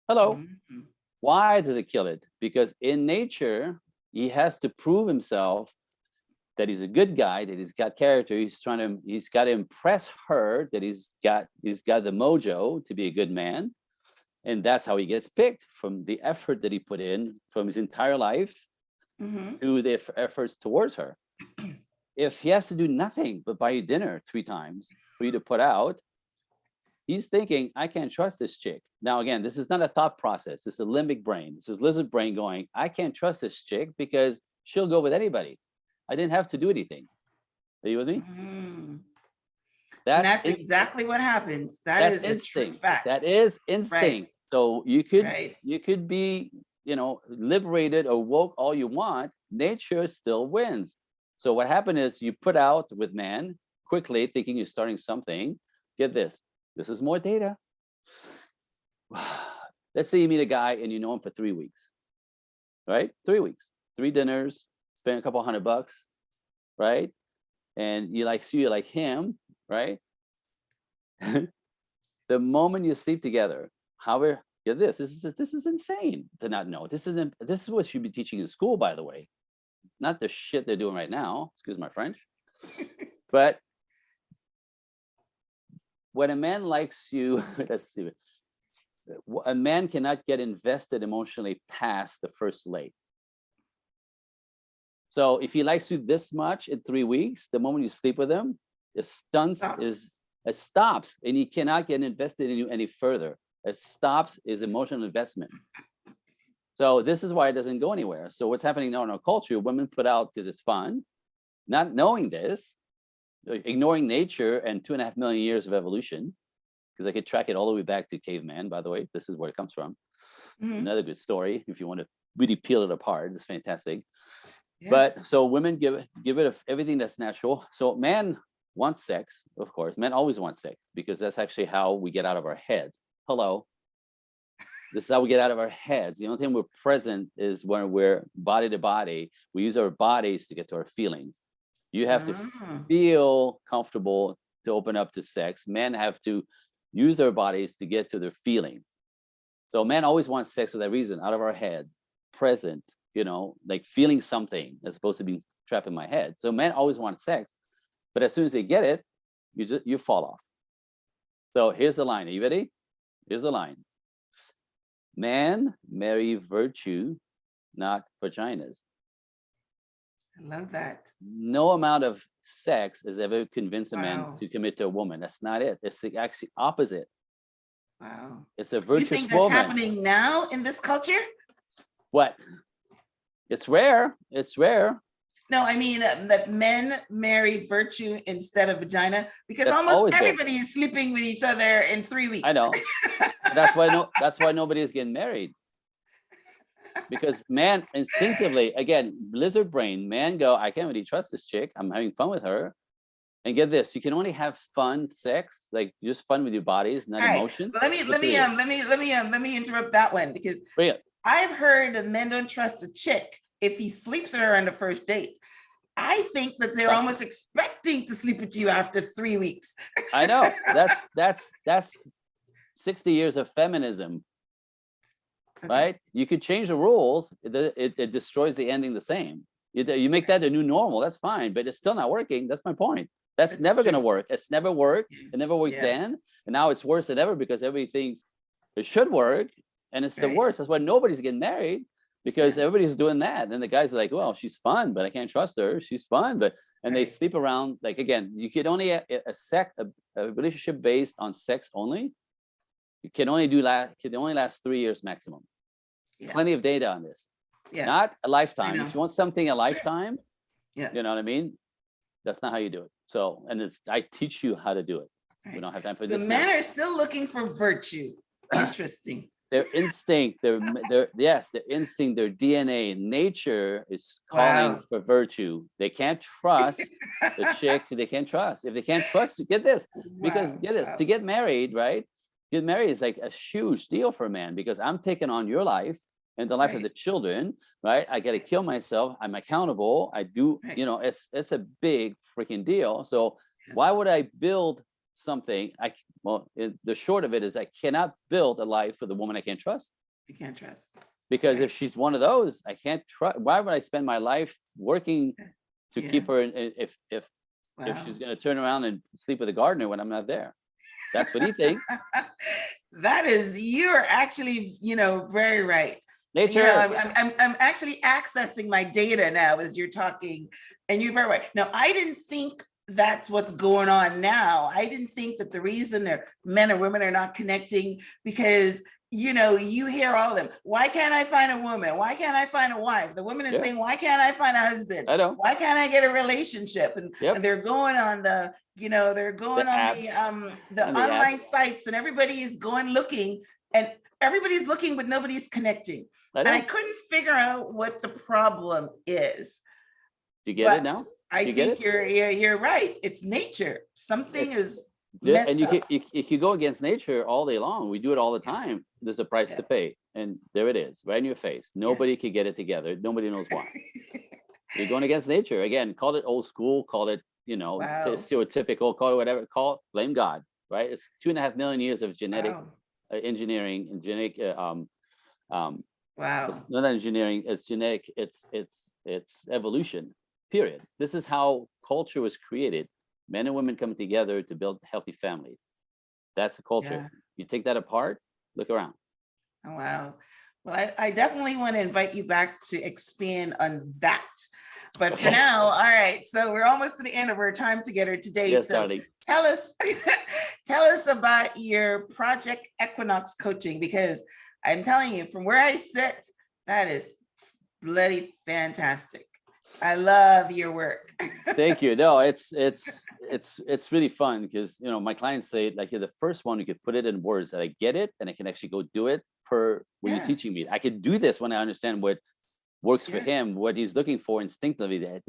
Hello. Mhm. Why does it kill it? Because in nature, he has to prove himself that he's a good guy, that he's got character. He's got to impress her that he's got the mojo to be a good man. And that's how he gets picked, from the effort that he put in from his entire life Mhm. to the efforts towards her. If he has to do nothing but buy you dinner 3 times for you to put out, he's thinking, I can't trust this chick. Now, again, this is not a thought process. It's a limbic brain. This is lizard brain going, I can't trust this chick because she'll go with anybody. I didn't have to do anything. Are you with me? Mhm. And That's that's instinct. exactly what happens. That That's is a true instinct. That fact. is Right. instinct. So Right. you could be, you know, liberated or woke all you want. Nature still wins. So what happened is you put out with man quickly, thinking you're starting something. Get this. This is more data. Let's say you meet a guy and you know him for 3 weeks, right? 3 weeks, 3 dinners, spend a couple $100, right? And you like him, right? The moment you sleep together, however, get this is insane to not know. This is what you should be teaching in school, by the way, not the shit they're doing right now. Excuse my French. But when a man likes you, let's see, a man cannot get invested emotionally past the first leg. So if he likes you this much in 3 weeks, the moment you sleep with him, Stops. it stops, and he cannot get invested in you any further. It stops his emotional investment. So this is why it doesn't go anywhere. So what's happening now in our culture, women put out because it's fun, not knowing this, ignoring nature and 2.5 million years of evolution, because I could track it all the way back to caveman, by the way. This is where it comes from. Mhm. Another good story, if you want to really peel it apart. It's fantastic. Yeah. But so women give it everything that's natural. So man wants sex, of course. Men always want sex because that's actually how we get out of our heads. Hello. This is how we get out of our heads. The only thing we're present is when we're body to body. We use our bodies to get to our feelings. You have to Ah. feel comfortable to open up to sex. Men have to use their bodies to get to their feelings. So men always want sex for that reason, out of our heads, present, you know, like feeling something as opposed to being trapped in my head. So men always want sex. But as soon as they get it, you fall off. So here's the line. Are you ready? Here's the line. Man marry virtue, not vaginas. I love that. No amount of sex has ever convinced a man Wow. to commit to a woman. That's not it. It's the actually opposite. Wow. It's a You virtuous think that's woman. happening now in this culture? What? It's rare. It's rare. No, I mean that men marry virtue instead of vagina, because That's almost always been. everybody is sleeping with each other in 3 weeks. I know. That's why nobody is getting married. Because man instinctively, again, lizard brain, man go, I can't really trust this chick. I'm having fun with her. And get this, you can only have fun sex, like just fun with your bodies, not emotion. Let me interrupt that one, because I've heard that men don't trust a chick if he sleeps with her on the first date. I think that they're almost expecting to sleep with you after 3 weeks. I know. That's 60 years of feminism. Okay. Right? You could change the rules. It destroys the ending the same. You make that a new normal. That's fine, but it's still not working. That's my point. That's never going to work. It's never worked. It never worked then. And now it's worse than ever because everybody thinks it should work. And it's the worst. That's why nobody's getting married, because everybody's doing that. And the guys are like, well, she's fun, but I can't trust her. She's fun, but they sleep around. Like, again, you could only a relationship based on sex only. You can only last 3 years maximum. Plenty of data on this. Not a lifetime. If you want something a lifetime, you know what I mean? That's not how you do it. So, and I teach you how to do it. We don't have time for this. The men are still looking for virtue. Interesting. Their instinct, their instinct, their DNA, nature is calling for virtue. They can't trust the chick they can't trust. If they can't trust, get this, because get this, to get married, right? Get married is like a huge deal for a man, because I'm taking on your life and the life of the children, right? I got to kill myself. I'm accountable. I do, it's a big freaking deal. So why would I build something? The short of it is I cannot build a life for the woman I can't trust. You can't trust. Because if she's one of those, I can't trust. Why would I spend my life working to keep her if she's going to turn around and sleep with a gardener when I'm not there? That's what he thinks. You're actually, very right. Nature. I'm actually accessing my data now as you're talking, and you're very right. Now, I didn't think that's what's going on now. I didn't think that the reason men and women are not connecting because, you hear all of them. Why can't I find a woman? Why can't I find a wife? The woman is saying, why can't I find a husband? I know. Why can't I get a relationship? And they're going on the online sites, and everybody is going looking, and everybody's looking, but nobody's connecting. And I couldn't figure out what the problem is. You get it now? I think you're right. It's nature. Something is messed up. You can go against nature all day long. We do it all the time. There's a price to pay, and there it is, right in your face. Nobody can get it together. Nobody knows why. You're going against nature again. Call it old school. Call it stereotypical. Call it whatever. Blame God. Right? It's 2.5 million years of genetic engineering and genetic. It's not engineering. It's genetic. It's evolution. Period. This is how culture was created. Men and women come together to build healthy families. That's the culture. You take that apart, look around. Oh, wow. Well, I definitely want to invite you back to expand on that. But for now, all right. So we're almost to the end of our time together today. Yes, so darling. tell us about your project Equinox coaching, because I'm telling you, from where I sit, that is bloody fantastic. I love your work. Thank you. No, it's really fun because my clients say, like, you're the first one who could put it in words that I get it and I can actually go do it per what you're teaching me. I can do this when I understand what works for him, what he's looking for instinctively.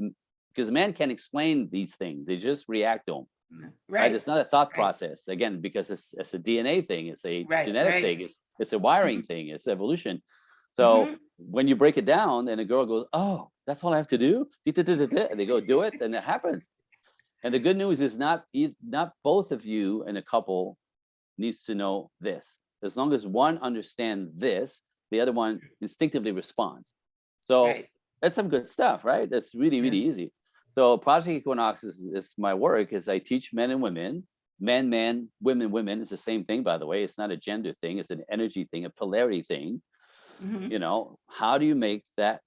Because man can't explain these things; they just react to them. Right? It's not a thought process. Again, because it's a DNA thing, it's a genetic thing, it's a wiring thing, it's evolution. So when you break it down and a girl goes, oh, that's all I have to do, and they go do it, and it happens. And the good news is not both of you in a couple needs to know this. As long as one understands this, the other one instinctively responds. So that's some good stuff, right? That's really, really easy. So Project Equinox is my work. Is I teach men and women, men, women. It's the same thing, by the way. It's not a gender thing. It's an energy thing, a polarity thing. Mhm. You know, how do you make that?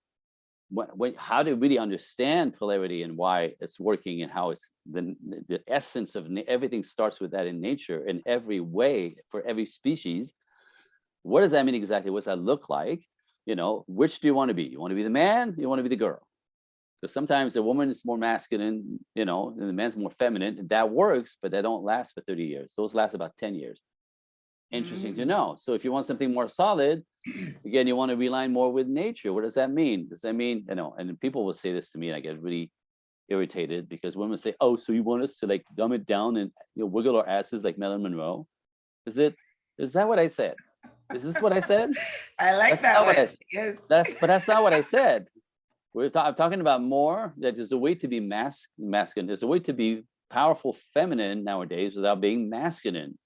How to really understand polarity and why it's working and how it's the essence of everything starts with that in nature in every way for every species. What does that mean exactly? What does that look like? You know, which do you want to be? You want to be the man? You want to be the girl? Because sometimes the woman is more masculine, you know, and the man's more feminine. That works, but they don't last for 30 years. Those last about 10 years. Interesting to know. So if you want something more solid, again, you want to realign more with nature. What does that mean? Does that mean, you know, and people will say this to me and I get really irritated because women say, oh, so you want us to like dumb it down and, you know, wiggle our asses like Marilyn Monroe? Is that what I said? Is this what I said? I like That's that not what one. I, Yes. that's not what I said. I'm talking about more that there's a way to be masculine. There's a way to be powerful feminine nowadays without being masculine.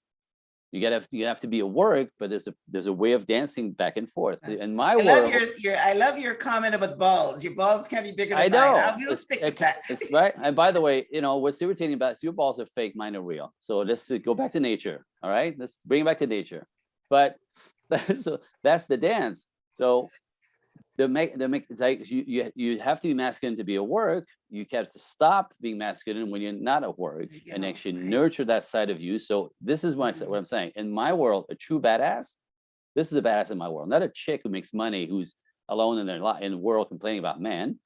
You have to be at work, but there's a way of dancing back and forth. In my world, I love your comment about balls. Your balls can't be bigger than I mine. know We'll stick with that. it's right. And by the way, you know what's irritating about it is your balls are fake, mine are real. So let's go back to nature. All right, let's bring it back to nature. But so that's the dance. So it's like you have to be masculine to be at work. You have to stop being masculine when you're not at work and actually nurture that side of you. So this is what I'm saying. In my world, a true badass, this is a badass in my world, not a chick who makes money, who's alone in the world complaining about men.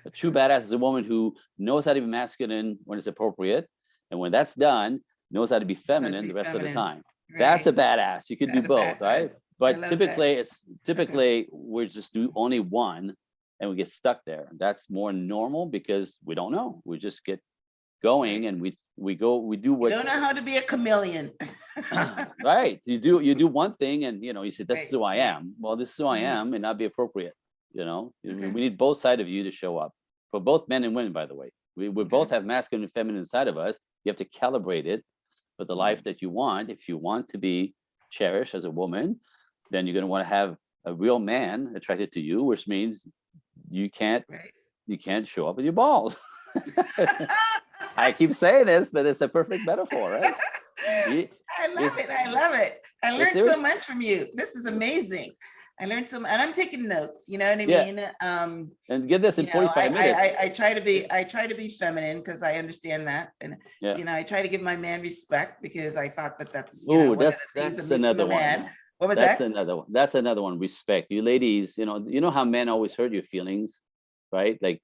A true badass is a woman who knows how to be masculine when it's appropriate. And when that's done, knows how to be feminine the rest of the time. Right. That's a badass. You could do both, right? But typically we're just do only one and we get stuck there. That's more normal because we don't know. We just get going and we do what you don't know how to be a chameleon. Right. You do one thing and you know you say this is who I am. Well, this is who I am and not be appropriate. You know, we need both sides of you to show up for both men and women, by the way. We both have masculine and feminine inside of us. You have to calibrate it for the life that you want. If you want to be cherished as a woman, then you're going to want to have a real man attracted to you, which means you can't show up with your balls. I keep saying this, but it's a perfect metaphor, right? I love it. I learned so much from you. This is amazing. I learned some, and I'm taking notes. You know what I mean? And get this in 45 minutes. I try to be feminine because I understand that, and you know, I try to give my man respect because I thought that's that's another one. What was that? That's another one. Respect. You ladies, you know how men always hurt your feelings, right? Like,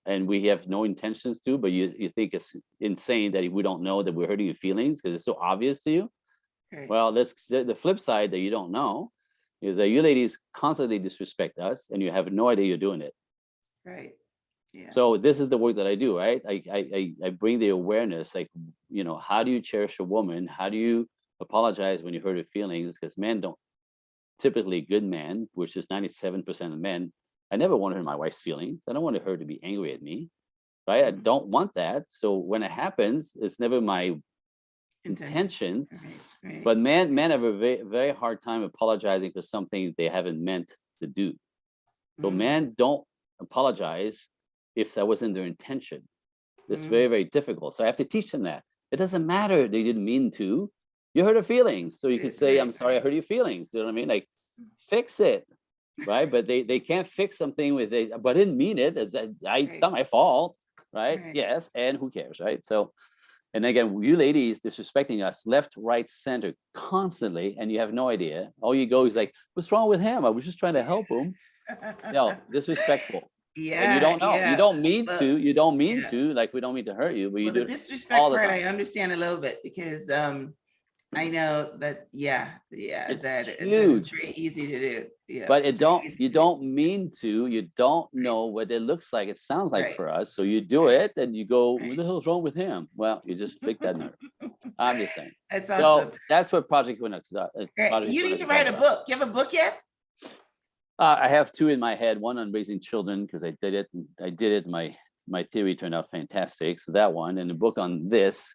and we have no intentions to, but you think it's insane that we don't know that we're hurting your feelings because it's so obvious to you. Right. Well, the flip side that you don't know is that you ladies constantly disrespect us and you have no idea you're doing it. Right. Yeah. So this is the work that I do, right? I bring the awareness, like, you know, how do you cherish a woman? How do you apologize when you hurt her feelings? Because men don't, typically good men, which is 97% of men, I never want to hurt my wife's feelings. I don't want her to be angry at me, right? I don't want that. So when it happens, it's never my intention. Right. But men have a very, very hard time apologizing for something they haven't meant to do. So men don't apologize if that wasn't their intention. It's very, very difficult. So I have to teach them that. It doesn't matter they didn't mean to. You hurt her feelings. So you can say, I'm sorry, I hurt your feelings. You know what I mean? Like, fix it. Right. But they can't fix something with it, but I didn't mean it. It's not my fault. Right? Yes. And who cares? Right. So, and again, you ladies disrespecting us left, right, center constantly, and you have no idea. All you go is like, what's wrong with him? I was just trying to help him. No, disrespectful. Yeah. And you don't know. You don't mean to. You don't mean to. Like, we don't mean to hurt you, but you do. The disrespect part, I understand a little bit because I know that, it's that huge. It's very easy to do. Yeah, but you don't mean to, you don't know what it looks like, it sounds like for us. So you do it and you go, what the hell's wrong with him? Well, you just flick that nerve. I'm just saying. That's awesome. So that's what Project Equinox is. You need to write a book. You have a book yet? I have two in my head, one on raising children, because I did it. My theory turned out fantastic. So that one, and a book on this.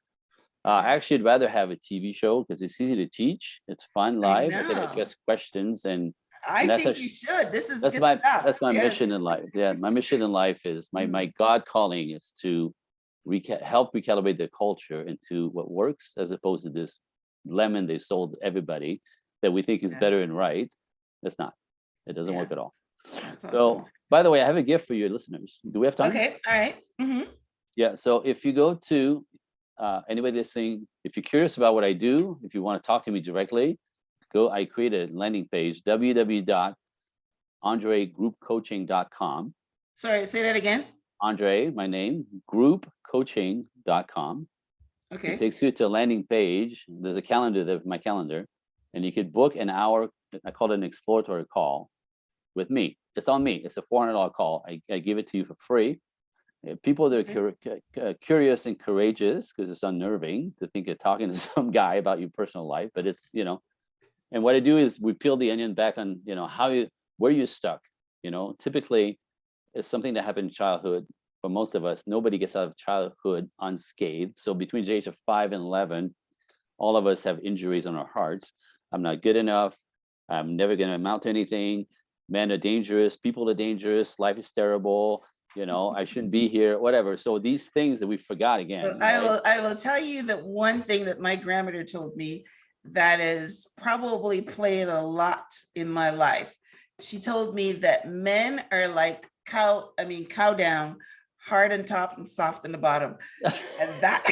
Actually, I'd rather have a TV show because it's easy to teach. It's fun live. I can address questions, and I think you should. This is that's good stuff. That's my mission in life. Yeah, my mission in life is my God calling is to help recalibrate the culture into what works, as opposed to this lemon they sold everybody that we think is better and right. That's not. It doesn't work at all. That's awesome. So, by the way, I have a gift for your listeners. Do we have time? Okay. All right. Yeah. So if you go to anybody listening, if you're curious about what I do, if you want to talk to me directly, I created a landing page, www.andregroupcoaching.com. Sorry, say that again. Andre, my name, groupcoaching.com. Okay. It takes you to a landing page. There's a calendar there, my calendar, and you could book an hour. I call it an exploratory call with me. It's on me. It's a $400 call. I give it to you for free. People that are curious and courageous, because it's unnerving to think of talking to some guy about your personal life, but it's, and what I do is we peel the onion back on, where you're stuck. Typically it's something that happened in childhood. For most of us, nobody gets out of childhood unscathed. So between the age of 5 and 11, all of us have injuries on our hearts. I'm not good enough. I'm never going to amount to anything. Men are dangerous. People are dangerous. Life is terrible. I shouldn't be here, whatever. So these things that we forgot again. Well, I will tell you that one thing that my grandmother told me that has probably played a lot in my life. She told me that men are like cow down, hard on top and soft on the bottom. And that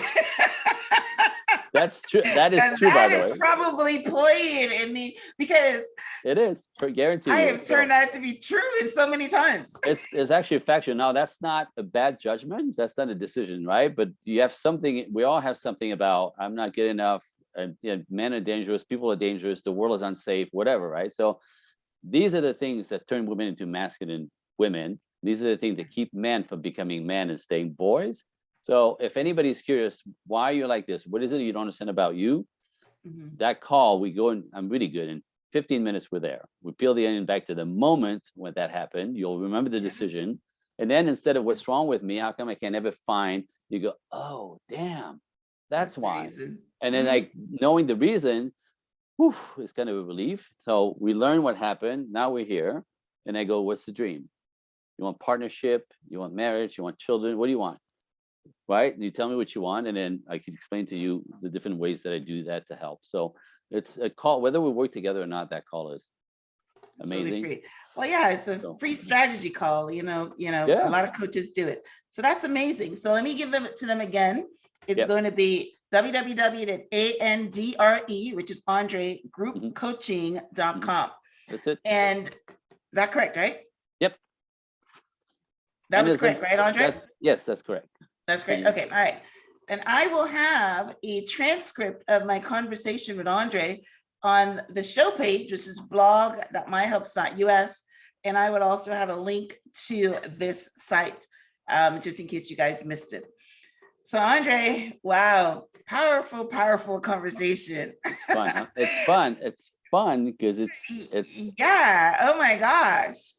that's true. That is true, by the way. That is probably playing in me, because it is, for guarantee. I have turned out to be true in so many times. It's actually factual. Now, that's not a bad judgment. That's not a decision, right? But you have something. We all have something about I'm not good enough. Men are dangerous. People are dangerous. The world is unsafe. Whatever, right? So these are the things that turn women into masculine women. These are the things that keep men from becoming men and staying boys. So if anybody's curious why you're like this, what is it you don't understand about you? That call, we go and I'm really good. In 15 minutes, we're there. We peel the onion back to the moment when that happened. You'll remember the decision. And then instead of what's wrong with me, how come I can never find, you go, oh, damn, that's why. And then like knowing the reason, it's kind of a relief. So we learn what happened. Now we're here. And I go, what's the dream? You want partnership? You want marriage? You want children? What do you want? Right? And you tell me what you want, and then I can explain to you the different ways that I do that to help. So it's a call, whether we work together or not, that call is amazing. Free. Well, yeah, it's a free strategy call. A lot of coaches do it. So that's amazing. So let me give them to them again. It's going to be www.andre, which is andregroupcoaching.com. That's it. And is that correct, right? Yep. That was correct, right, Andre? Yes, that's correct. That's great. Okay, all right. And I will have a transcript of my conversation with Andre on the show page, which is blog.myhelps.us. And I would also have a link to this site, just in case you guys missed it. So Andre, wow, powerful, powerful conversation. It's fun. Huh? It's fun. It's fun because it's. Yeah. Oh my gosh.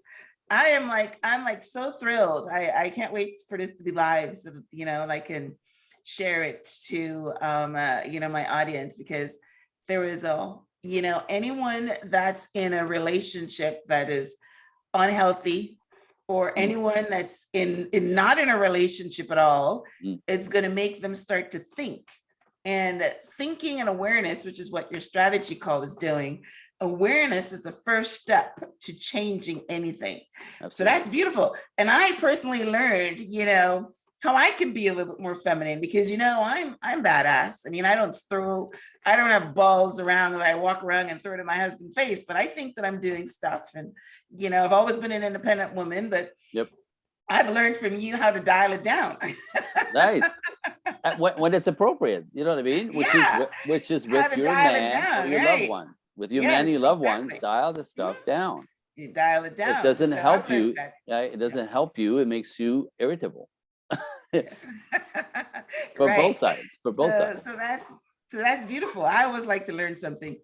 I'm like so thrilled. I can't wait for this to be live, so I can share it to my audience, because there is anyone that's in a relationship that is unhealthy, or anyone that's not in a relationship at all, it's going to make them start to think. And thinking and awareness, which is what your strategy call is doing. Awareness is the first step to changing anything. Absolutely. So that's beautiful. And I personally learned, how I can be a little bit more feminine, because, I'm badass. I mean, I don't have balls around that I walk around and throw it in my husband's face, but I think that I'm doing stuff. And, I've always been an independent woman, but I've learned from you how to dial it down. Nice. When it's appropriate, you know what I mean? Which is with your man or your loved one. With your man and your loved ones, dial the stuff down. You dial it down. It doesn't help you. It doesn't help you. It makes you irritable. Yes. For both sides. For both sides. So that's beautiful. I always like to learn something.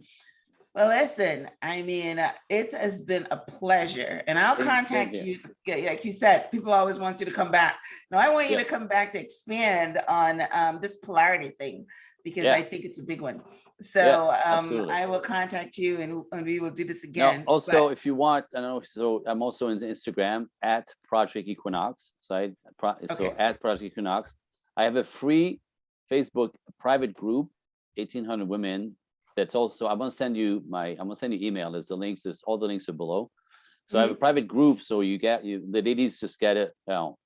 Well, listen, I mean, it has been a pleasure, and I'll contact you. Like you said, people always want you to come back. Now, I want you to come back to expand on this polarity thing, because I think it's a big one. So I will contact you, and we will do this again. Now, also, if you want, I don't know. So I'm also on Instagram at Project Equinox. So at Project Equinox. I have a free Facebook private group, 1,800 women. That's also, I'm gonna send you email. There's the links, all the links are below. So I have a private group, so the ladies just get it,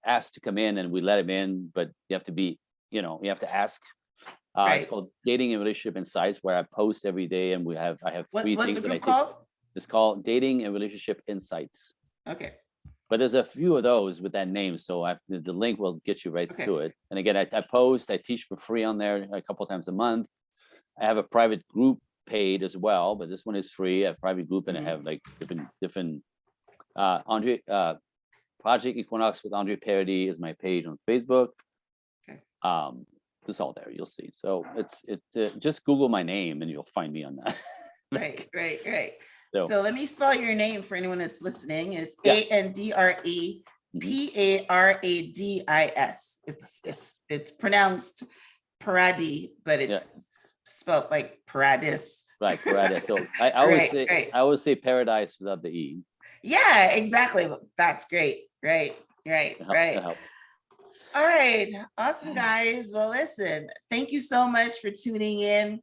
asked to come in and we let them in, but you have to be, you have to ask. It's called Dating and Relationship Insights, where I post every day, and I have three What's things the that I group teach. called? It's called Dating and Relationship Insights. Okay. But there's a few of those with that name, so the link will get you right to it. And again, I post, I teach for free on there a couple times a month. I have a private group paid as well, but this one is free. I have a private group, and I have like different Andre Project Equinox with Andre Paradis is my page on Facebook. Okay. It's all there, you'll see. So it's just Google my name and you'll find me on that. Right. So let me spell your name for anyone that's listening. It's ANDRE PARADIS. It's pronounced Paradis, but it's spelled like Paradis. Right, Paradis. So I always say paradise without the E. Yeah, exactly. That's great. Right. That helps. All right. Awesome, guys. Well, listen, thank you so much for tuning in.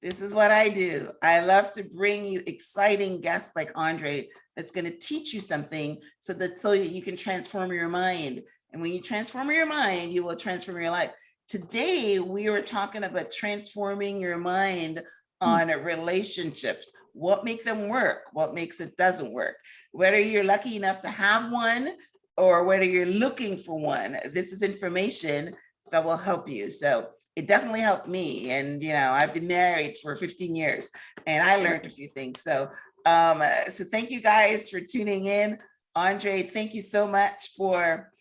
This is what I do. I love to bring you exciting guests like Andre that's going to teach you something so that you can transform your mind. And when you transform your mind, you will transform your life. Today, we were talking about transforming your mind on relationships. What makes them work? What makes it doesn't work? Whether you're lucky enough to have one or whether you're looking for one, this is information that will help you. So it definitely helped me. And, I've been married for 15 years and I learned a few things. So, so thank you guys for tuning in. Andre, thank you so much for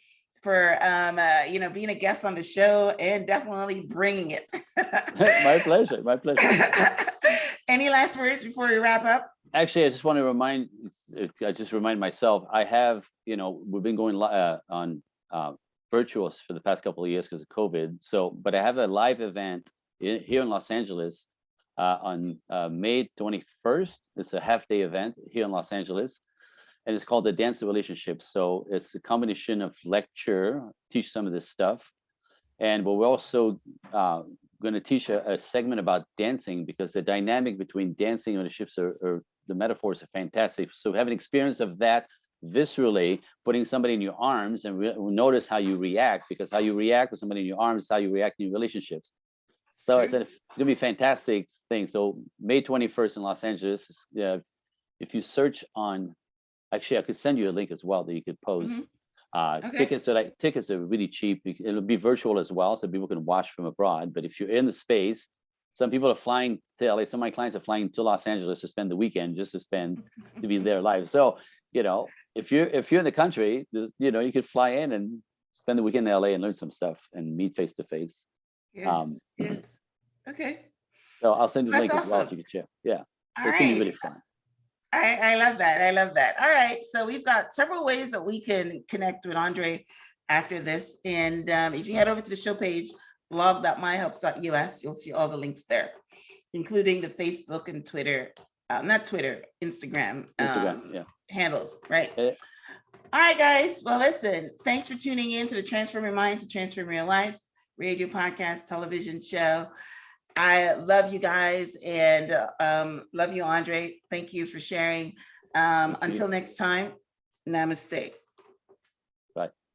being a guest on the show and definitely bringing it. My pleasure. Any last words before we wrap up? Actually, I just want to remind myself, I have, we've been going on virtuals for the past couple of years because of COVID. So, but I have a live event here in Los Angeles on May 21st. It's a half-day event here in Los Angeles, and it's called the Dance of Relationships. So it's a combination of lecture, teach some of this stuff, and we're also going to teach a segment about dancing, because the dynamic between dancing and relationships are the metaphors are fantastic. So have an experience of that viscerally, putting somebody in your arms, and notice how you react, because how you react with somebody in your arms is how you react in your relationships. So it's going to be a fantastic thing. So May 21st in Los Angeles. If you search on, actually, I could send you a link as well that you could post. Tickets are really cheap. It'll be virtual as well, so people can watch from abroad. But if you're in the space, some people are flying to LA. Some of my clients are flying to Los Angeles to spend the weekend, just to be there live. So, if you're in the country, you could fly in and spend the weekend in LA and learn some stuff and meet face to face. Yes. Okay. So I'll send you the link That's as well awesome. if you could share. Yeah. All It's gonna be really fun. I love that. All right. So we've got several ways that we can connect with Andre after this. And if you head over to the show page, blog.myhelps.us, you'll see all the links there, including the Facebook and Twitter, Instagram handles, right? Yeah. All right, guys. Well, listen, thanks for tuning in to the Transform Your Mind to Transform Your Life radio, podcast, television show. I love you guys and love you, Andre. Thank you for sharing. Until next time, namaste. Bye.